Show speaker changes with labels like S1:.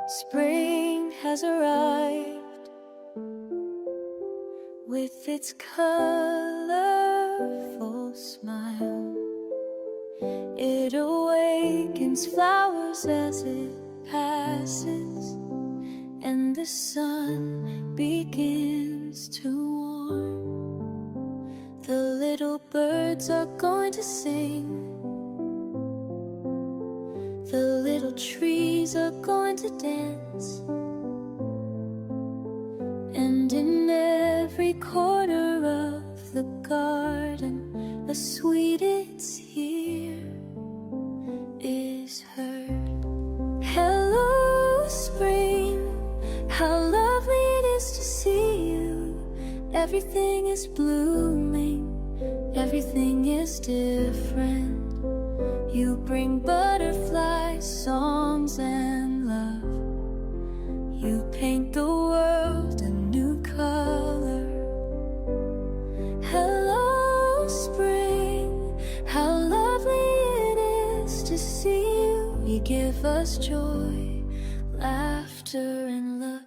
S1: Spring has arrived with its colorful smile. It awakens flowers as it passes, and the sun begins to warm. The little birds are going to sing. The little trees are going to dance, and in every corner of the garden a sweetest here is heard. Hello, spring, how lovely it is to see you. Everything is blooming, everything is different. You bring butterflies, songs, and love. You paint the world a new color. Hello, spring, how lovely it is to see you. You give us joy, laughter, and love.